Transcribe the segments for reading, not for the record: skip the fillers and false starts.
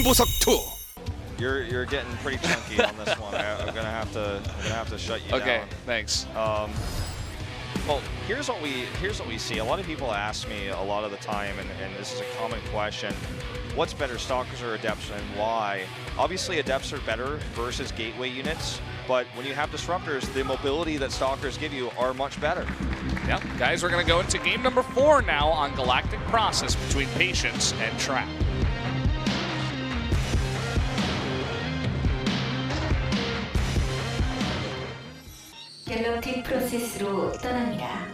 신보석 2. You're getting pretty chunky on this one. I'm gonna have to shut you down. Okay, thanks. Well, here's what we see. A lot of people ask me a lot of the time, and this is a common question: what's better, Stalkers or Adepts, and why? Obviously, Adepts are better versus Gateway units, but when you have Disruptors, the mobility that Stalkers give you are much better. Yep, guys, we're gonna go into game number 4 now on Galactic Process between Patience and Trap. 갤럭틱 프로세스로 떠납니다.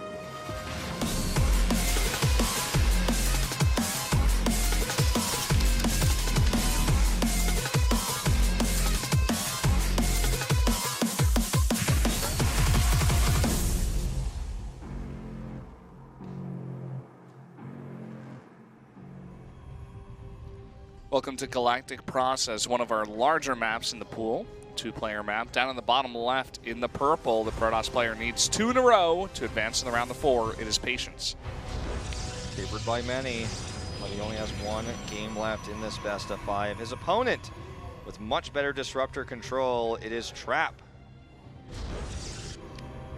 Welcome to Galactic Process, one of our larger maps in the pool. 2-player map. Down in the bottom left in the purple, the Protoss player needs 2 in a row to advance in the round of 4. It is Patience. Favored by many, but he only has 1 game left in this best of 5. His opponent, with much better Disruptor control, it is Trap.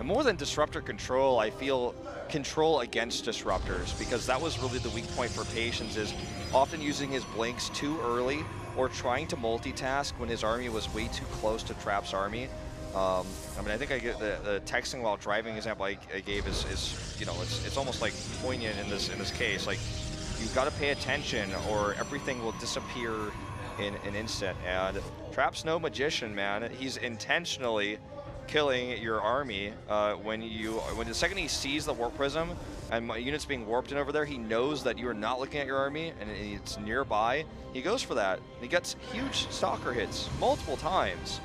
And more than Disruptor control, I feel control against Disruptors, because that was really the weak point for Patience, is often using his blinks too early or trying to multitask when his army was way too close to Trap's army. I mean, I think I get the texting while driving example I gave is you know, it's almost like poignant in this case. Like, you've got to pay attention or everything will disappear in an instant. And Trap's no magician, man. He's intentionally killing your army when the second he sees the warp prism and units being warped in over there, he knows that you are not looking at your army and it's nearby. He goes for that. He gets huge Stalker hits multiple times,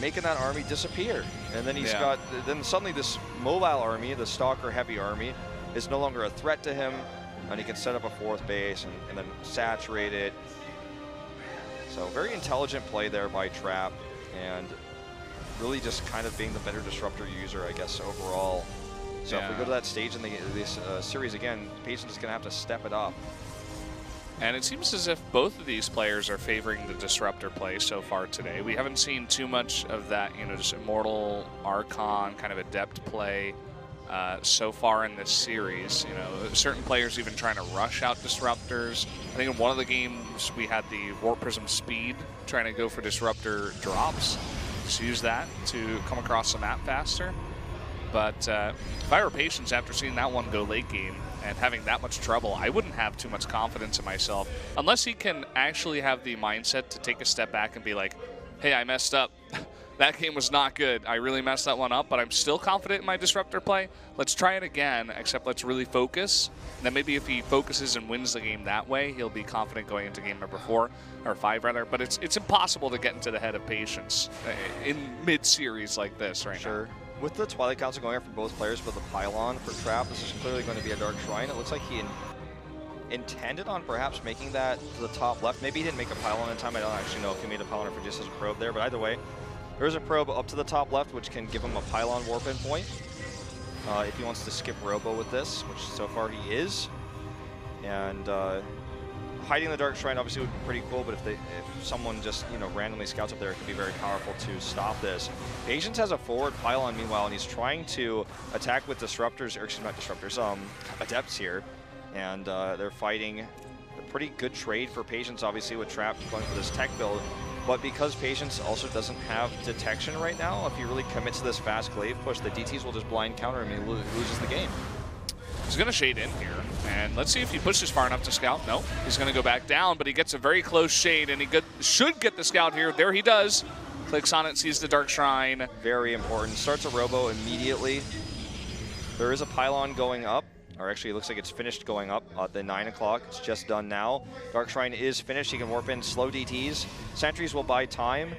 making that army disappear. And then he's got, then suddenly this mobile army, the Stalker heavy army, is no longer a threat to him, and he can set up a 4th base and then saturate it. So very intelligent play there by Trap, and really just kind of being the better Disruptor user, I guess, overall. So if we go to that stage in this series again, Patience is going to have to step it up. And it seems as if both of these players are favoring the Disruptor play so far today. We haven't seen too much of that, you know, just Immortal, Archon, kind of Adept play so far in this series. You know, certain players even trying to rush out Disruptors. I think in one of the games we had the Warp Prism Speed trying to go for Disruptor drops. Just use that to come across the map faster. But if I were Patience after seeing that one go late game and having that much trouble, I wouldn't have too much confidence in myself unless he can actually have the mindset to take a step back and be like, hey, I messed up. That game was not good. I really messed that one up, but I'm still confident in my Disruptor play. Let's try it again, except let's really focus. And then maybe if he focuses and wins the game that way, he'll be confident going into game number 4, or 5 rather. But it's impossible to get into the head of Patience in mid-series like this right now. With the Twilight Council going after both players, but the Pylon for Trap, this is clearly going to be a Dark Shrine. It looks like he intended on perhaps making that to the top left. Maybe he didn't make a Pylon in time. I don't actually know if he made a Pylon or if he just has a probe there, but either way, there's a probe up to the top left, which can give him a Pylon warp in point. If he wants to skip Robo with this, which so far he is. And hiding the Dark Shrine obviously would be pretty cool, but if someone just, you know, randomly scouts up there, it could be very powerful to stop this. Patience has a forward Pylon meanwhile, and he's trying to attack with Disruptors, or excuse me, not Disruptors, Adepts here. And they're fighting a pretty good trade for Patience, obviously, with Trap going for this tech build. But because Patience also doesn't have detection right now, if he really commits to this fast glaive push, the DTs will just blind counter him and he loses the game. He's going to shade in here, and let's see if he pushes far enough to scout. No, he's going to go back down, but he gets a very close shade, and he should get the scout here. There he does. Clicks on it, sees the Dark Shrine. Very important. Starts a Robo immediately. There is a Pylon going up, or actually it looks like it's finished going up at the 9 o'clock. It's just done now. Dark Shrine is finished. He can warp in slow DTs. Sentries will buy time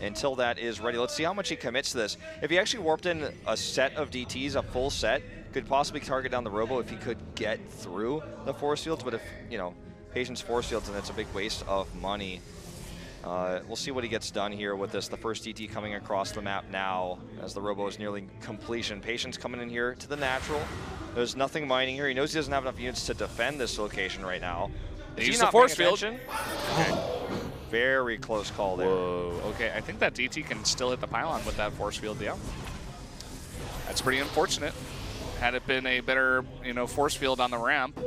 until that is ready. Let's see how much he commits to this. If he actually warped in a set of DTs, a full set, could possibly target down the Robo if he could get through the force fields, but if, you know, Patience force fields, then it's a big waste of money. We'll see what he gets done here with this. The first DT coming across the map now as the Robo is nearly completion. Patience coming in here to the natural. There's nothing mining here. He knows he doesn't have enough units to defend this location right now. He's the force field. Okay. Very close call there. Whoa. Okay, I think that DT can still hit the pylon with that force field. Yeah. That's pretty unfortunate. Had it been a better, force field on the ramp.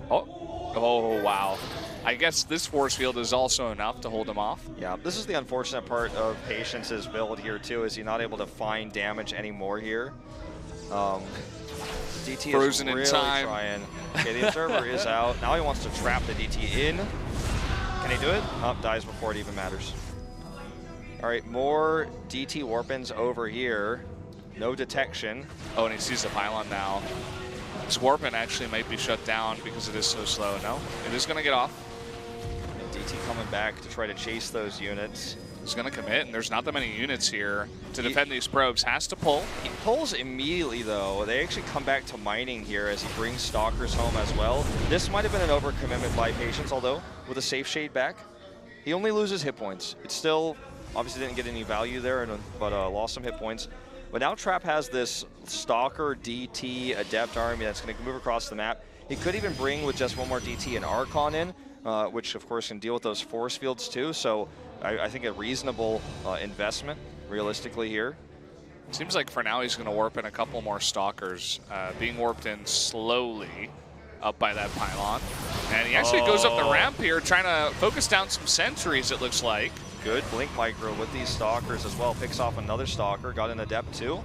Oh, wow. I guess this force field is also enough to hold him off. Yeah, this is the unfortunate part of Patience's build here too, is he's not able to find damage anymore here. DT Frozen is really in time. trying. Okay, the observer is out. Now he wants to trap the DT in. Can he do it? Oh, dies before it even matters. All right, more DT warp-ins over here. No detection. Oh, and he sees the pylon now. This warp-in actually might be shut down because it is so slow. No, it is going to get off. And DT coming back to try to chase those units. He's going to commit, and there's not that many units here to defend these probes. Has to pull. He pulls immediately, though. They actually come back to mining here as he brings Stalkers home as well. This might have been an overcommitment by Patience, although with a safe shade back, he only loses hit points. It still obviously didn't get any value there, but lost some hit points. But now Trap has this Stalker, DT, Adept army that's going to move across the map. He could even bring with just one more DT and Archon in, which of course can deal with those force fields too. So I think a reasonable investment, realistically, here. Seems like for now he's going to warp in a couple more Stalkers, being warped in slowly up by that pylon. And he actually goes up the ramp here, trying to focus down some sentries, it looks like. Good blink micro with these Stalkers as well. Picks off another Stalker, got an Adept too.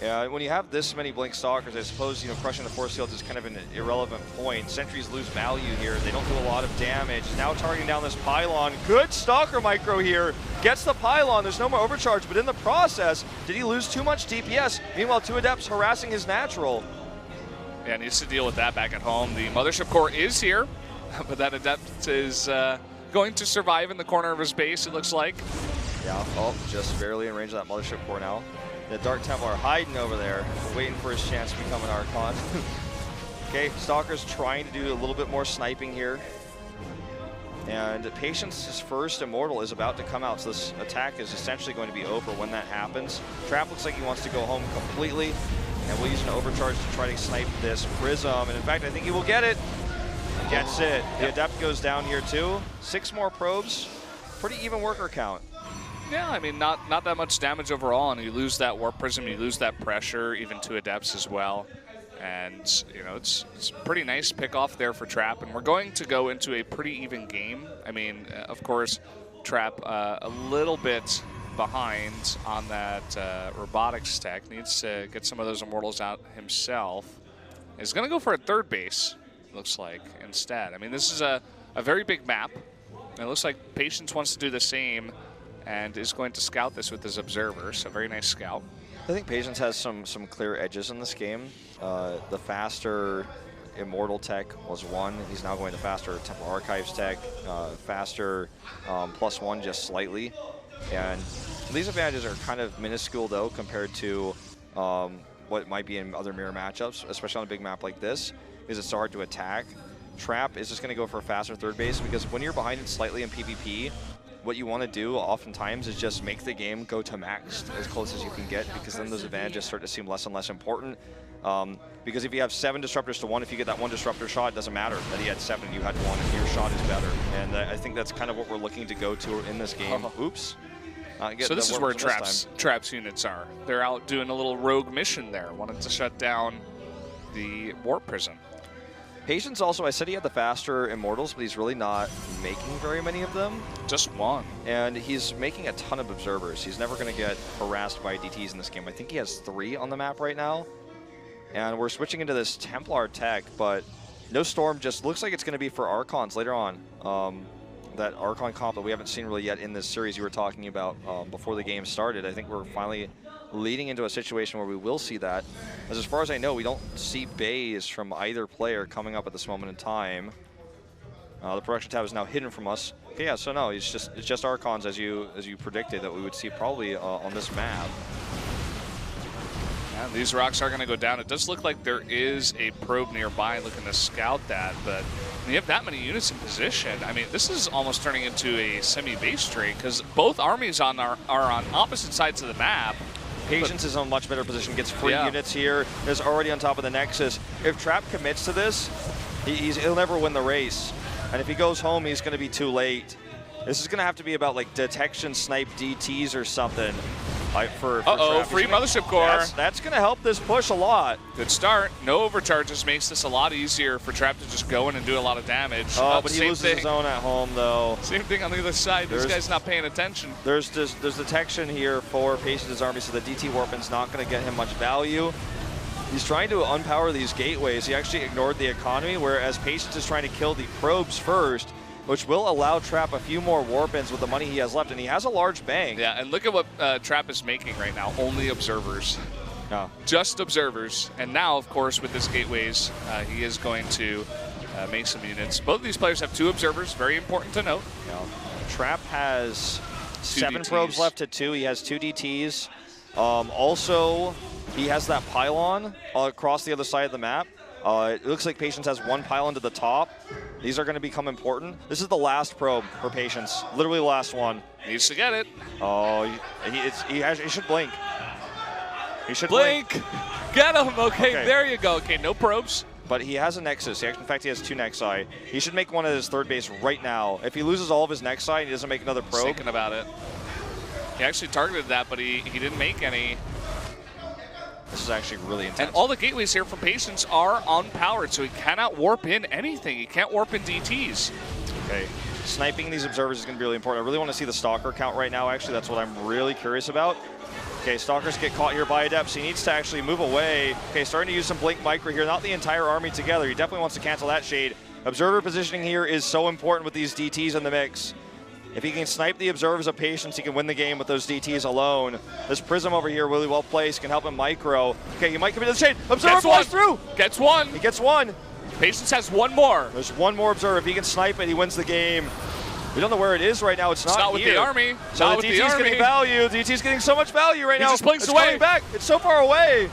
Yeah, when you have this many blink Stalkers, I suppose, crushing the force field is kind of an irrelevant point. Sentries lose value here. They don't do a lot of damage. Now targeting down this pylon. Good Stalker micro here. Gets the pylon. There's no more overcharge, but in the process, did he lose too much DPS? Meanwhile, 2 Adepts harassing his natural. Yeah, needs to deal with that back at home. The Mothership Core is here, but that Adept is going to survive in the corner of his base, it looks like. Yeah, just barely in range of that Mothership Core now. The Dark Templar hiding over there, waiting for his chance to become an Archon. Okay, Stalker's trying to do a little bit more sniping here. And Patience's first Immortal is about to come out, so this attack is essentially going to be over when that happens. Trap looks like he wants to go home completely, and we'll use an overcharge to try to snipe this Prism. And in fact, I think he will get it. Gets it. The Adept goes down here too. 6 more probes. Pretty even worker count. Yeah, I mean, not that much damage overall, and you lose that Warp Prism, you lose that pressure, even 2 Adepts as well. And, it's a pretty nice pick off there for Trap, and we're going to go into a pretty even game. I mean, of course, Trap a little bit behind on that robotics tech, needs to get some of those Immortals out himself. He's going to go for a third base, looks like, instead. I mean, this is a very big map, and it looks like Patience wants to do the same and is going to scout this with his observer, so very nice scout. I think Patience has some clear edges in this game. The faster Immortal tech was 1. He's now going to faster Temple Archives tech, faster +1 just slightly. And these advantages are kind of minuscule, though, compared to what might be in other mirror matchups, especially on a big map like this, because it's so hard to attack. Trap is just going to go for a faster third base, because when you're behind it slightly in PvP, what you want to do oftentimes is just make the game go to max as close as you can get, because then those advantages start to seem less and less important. Because if you have 7 disruptors to 1, if you get that 1 disruptor shot, it doesn't matter that he had 7 and you had 1, and your shot is better. And I think that's kind of what we're looking to go to in this game. Oops. So this is where Trap's units are. They're out doing a little rogue mission there. Wanted to shut down the Warp Prism. Patience also, I said he had the faster Immortals, but he's really not making very many of them. Just 1. And he's making a ton of Observers. He's never going to get harassed by DTs in this game. I think he has 3 on the map right now. And we're switching into this Templar tech, but no Storm, just looks like it's going to be for Archons later on. That Archon comp that we haven't seen really yet in this series you were talking about before the game started. I think we're finally leading into a situation where we will see that. As far as I know, we don't see bays from either player coming up at this moment in time. The production tab is now hidden from us. Okay, yeah, so no, it's just Archons as you predicted that we would see probably on this map. Yeah, these rocks are going to go down. It does look like there is a probe nearby looking to scout that, but when you have that many units in position, I mean, this is almost turning into a semi-base trade, because both armies are on opposite sides of the map. Patience is in a much better position, gets free units here, is already on top of the Nexus. If Trap commits to this, He'll never win the race. And if he goes home, he's going to be too late. This is going to have to be about like detection snipe DTs or something. For free Mothership Core. That's going to help this push a lot. Good start. No overcharges makes this a lot easier for Trap to just go in and do a lot of damage. Oh, but he loses his own at home, though. Same thing on the other side. This guy's not paying attention. There's detection here for Patience's army, so the DT Warpin's not going to get him much value. He's trying to unpower these gateways. He actually ignored the economy, whereas Patience is trying to kill the probes first, which will allow Trap a few more Warpins with the money he has left, and he has a large bank. Yeah, and look at what Trap is making right now. Only observers. Oh. Just observers. And now, of course, with this gateways, he is going to make some units. Both of these players have 2 observers, very important to note. Yeah. Trap has 7 DTs. probes left to 2. He has 2 DTs. Also, he has that pylon across the other side of the map. It looks like Patience has 1 pylon to the top. These are going to become important. This is the last probe for Patience. Literally the last one. Needs to get it. Oh, he should blink. He should blink. Get him. Okay, there you go. Okay, no probes. But he has a Nexus. In fact, he has 2 Nexi. He should make one at his 3rd base right now. If he loses all of his Nexi and he doesn't make another probe. Thinking about it. He actually targeted that, but he didn't make any. This is actually really intense. And all the gateways here from Patience are unpowered, so he cannot warp in anything. He can't warp in DTs. Okay. Sniping these observers is going to be really important. I really want to see the Stalker count right now, actually. That's what I'm really curious about. Okay, Stalkers get caught here by Adepts. He needs to actually move away. Okay, starting to use some Blink Micro here. Not the entire army together. He definitely wants to cancel that Shade. Observer positioning here is so important with these DTs in the mix. If he can snipe the observers of Patience, he can win the game with those DTs alone. This Prism over here really well placed, can help him micro. Okay, he might come into the shade. Observer flies through. Gets one. He gets 1. Patience has 1 more. There's 1 more observer. If he can snipe it, he wins the game. We don't know where it is right now. It's not with here. the army. So not the with DT's getting value. DT's getting so much value right now. He just blinks it's away. Coming back. It's so far away.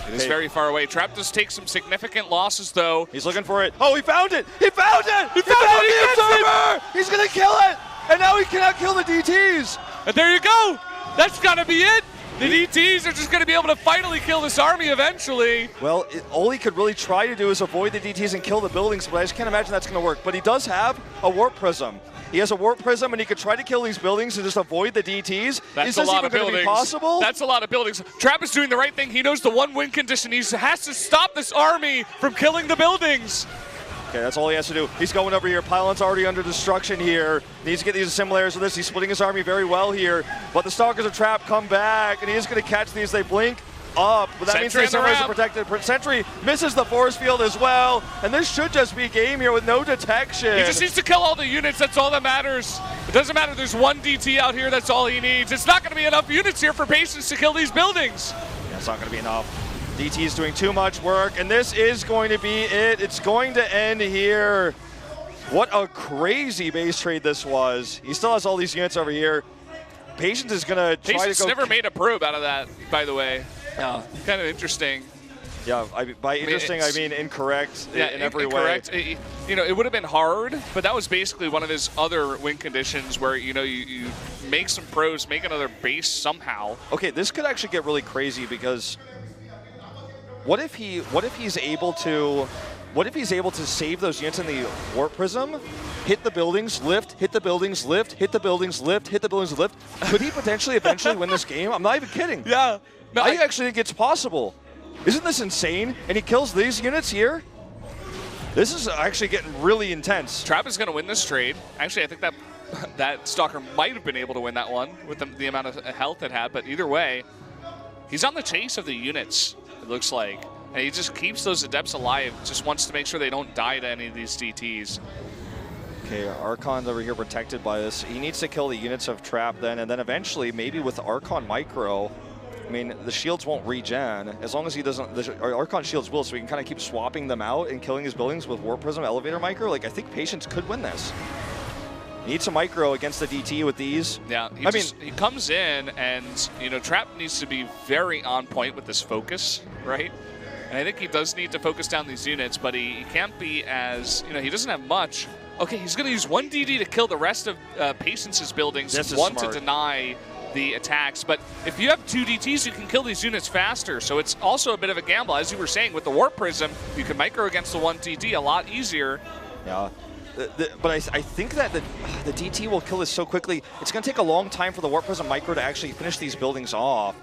It is very far away. Trap does take some significant losses, though. He's looking for it. Oh, he found it. He found it. He found the observer. He's going to kill it. And now he cannot kill the DTs. And there you go. That's got to be it. The DTs are just going to be able to finally kill this army eventually. Well, all he could really try to do is avoid the DTs and kill the buildings, but I just can't imagine that's going to work. But he does have a Warp Prism. He has a Warp Prism, and he could try to kill these buildings and just avoid the DTs. That's a lot of buildings. Possible? That's a lot of buildings. Trap is doing the right thing. He knows the 1 win condition. He has to stop this army from killing the buildings. Okay, that's all he has to do. He's going over here. Pylon's already under destruction here. Needs to get these assimilators with this. He's splitting his army very well here. But the Stalkers of Trap come back, and he is going to catch these. They blink up. But that means the assimilators are protected. Sentry misses the force field as well. And this should just be game here with no detection. He just needs to kill all the units. That's all that matters. It doesn't matter. There's 1 DT out here. That's all he needs. It's not going to be enough units here for Patience to kill these buildings. Yeah, it's not going to be enough. DT is doing too much work, and this is going to be it. It's going to end here. What a crazy base trade this was. He still has all these units over here. Patience is going to try to go. Patience never made a probe out of that, by the way. Kind of interesting. Yeah, by interesting, I mean incorrect in every way. You know, it would have been hard, but that was basically one of his other win conditions where, you know, you make some probes, make another base somehow. Okay, this could actually get really crazy because what if he's able to save those units in the Warp Prism, hit the buildings, lift, hit the buildings, lift, hit the buildings, lift, hit the buildings, lift? Could he potentially eventually win this game? I'm not even kidding. Yeah. No, I actually think it's possible. Isn't this insane? And he kills these units here? This is actually getting really intense. Trap is going to win this trade. Actually, I think that Stalker might have been able to win that one with the amount of health it had, but either way, he's on the chase of the units, it looks like. And he just keeps those Adepts alive, just wants to make sure they don't die to any of these DTs. Okay, Archon's over here protected by this. He needs to kill the units of Trap then, and then eventually, maybe with Archon Micro, I mean, the shields won't regen. As long as he doesn't, the Archon shields will, so we can kind of keep swapping them out and killing his buildings with Warp Prism, Elevator Micro. Like, I think Patience could win this. He needs some micro against the DT with these. Yeah, he comes in and, you know, Trap needs to be very on point with this focus, right? And I think he does need to focus down these units, but he can't be as, you know, he doesn't have much. Okay, he's going to use 1 DD to kill the rest of Patience's buildings, This is 1 smart. to deny the attacks. But if you have 2 DTs, you can kill these units faster. So it's also a bit of a gamble. As you were saying, with the Warp Prism, you can micro against the 1 DT a lot easier. Yeah. But I think that the DT will kill this so quickly. It's going to take a long time for the Warp Prism Micro to actually finish these buildings off.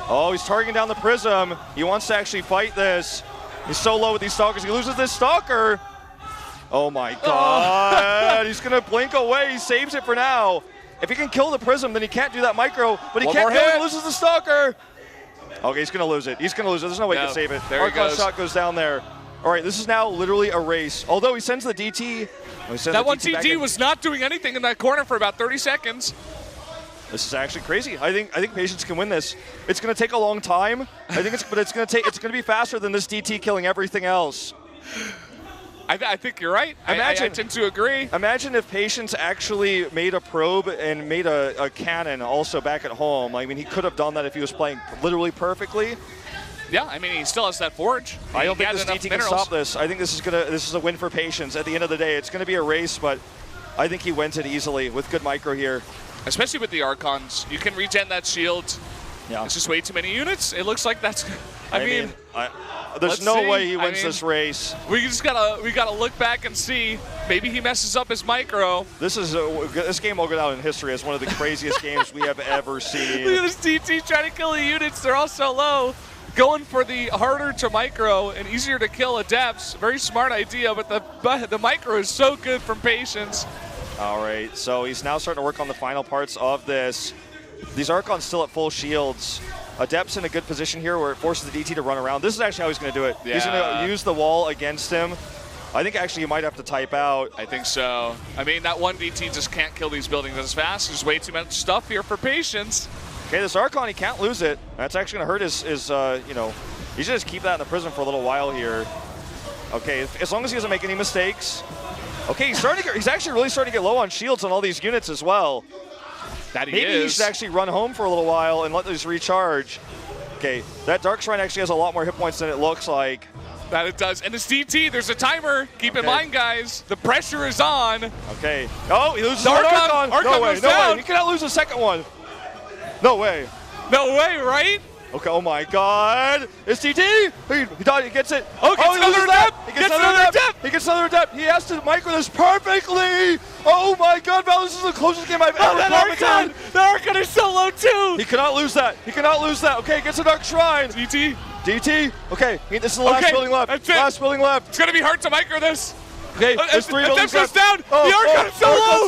Oh, he's targeting down the Prism. He wants to actually fight this. He's so low with these Stalkers. He loses this Stalker. Oh my God. He's going to blink away. He saves it for now. If he can kill the Prism, then he can't do that Micro. But he can't kill it. He loses the Stalker. Okay, he's going to lose it. He's going to lose it. There's no way he can save it. There he goes. Shot goes down there. All right, this is now literally a race. Although he sends the DT. That one DT was not doing anything in that corner for about 30 seconds. This is actually crazy. I think Patience can win this. It's going to take a long time. But it's going to be faster than this DT killing everything else. I think you're right. I tend to agree. Imagine if Patience actually made a probe and made a cannon also back at home. I mean, he could have done that if he was playing literally perfectly. Yeah, I mean, he still has that forge. I don't think this DT can stop this. I think this is a win for Patience. At the end of the day, it's going to be a race, but I think he wins it easily with good micro here. Especially with the Archons. You can regen that shield. Yeah. It's just way too many units. It looks like that's... I mean there's no way he wins this race. We gotta look back and see. Maybe he messes up his micro. This game will go down in history as one of the craziest games we have ever seen. Look at this DT trying to kill the units. They're all so low. Going for the harder to micro and easier to kill adepts. Very smart idea, but the micro is so good from Patience. All right, so he's now starting to work on the final parts of this. These Archons still at full shields. Adept's in a good position here where it forces the DT to run around. This is actually how he's going to do it. Yeah. He's going to use the wall against him. I think actually you might have to type out. I think so. I mean, that 1 DT just can't kill these buildings as fast. There's way too much stuff here for Patience. Okay, this Archon, he can't lose it. That's actually going to hurt his you know, he should just keep that in the prison for a little while here. Okay, as long as he doesn't make any mistakes. Okay, he's actually really starting to get low on shields on all these units as well. Maybe he should actually run home for a little while and let these recharge. Okay, that Dark Shrine actually has a lot more hit points than it looks like. That it does. And it's DT, there's a timer. Keep in mind, guys, the pressure is on. Okay. Oh, he loses one Archon. No way. He cannot lose the second one. No way. No way, right? Okay, oh my God. It's DT. He gets it. Oh, he loses that. He gets another adept. He gets another adept. He has to micro this perfectly. Oh my God, Val, this is the closest game I've ever commentated. The Archon is so low too. He cannot lose that. He cannot lose that. Okay, gets a Dark Shrine. DT. Okay, this is the last building left. That's it. Last building left. It's going to be hard to micro this. Okay, there's 3 buildings left. Down. The Archon is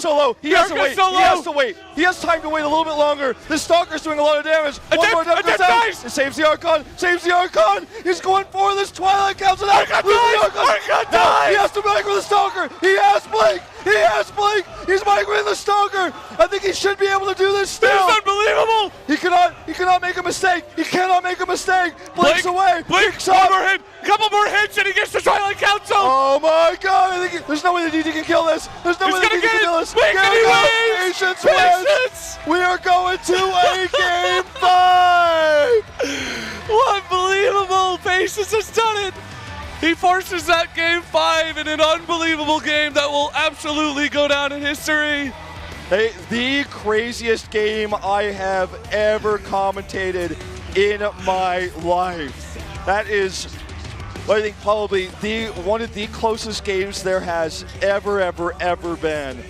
so low. He has to wait. He has to wait. He has time to wait a little bit longer. This Stalker's doing a lot of damage. One more adept goes down. It saves the Archon. Saves the Archon. He's going for this Twilight Council. Archon dies. He has to micro the Stalker. He has Blink. He has Blink. He's microing the Stalker. I think he should be able to do this still. This is unbelievable. He cannot make a mistake. He cannot make a mistake. Blink's away. Blink's one more hit. Couple more hits and he gets the Twilight Council. Oh my God. I think there's no way the DT can kill this. There's no way the DT can kill this. Patience wins. We are going to a game 5. Unbelievable. Patience has done it. He forces that game 5 in an unbelievable game that will absolutely go down in history. Hey, the craziest game I have ever commentated in my life. That is, I think, probably one of the closest games there has ever been.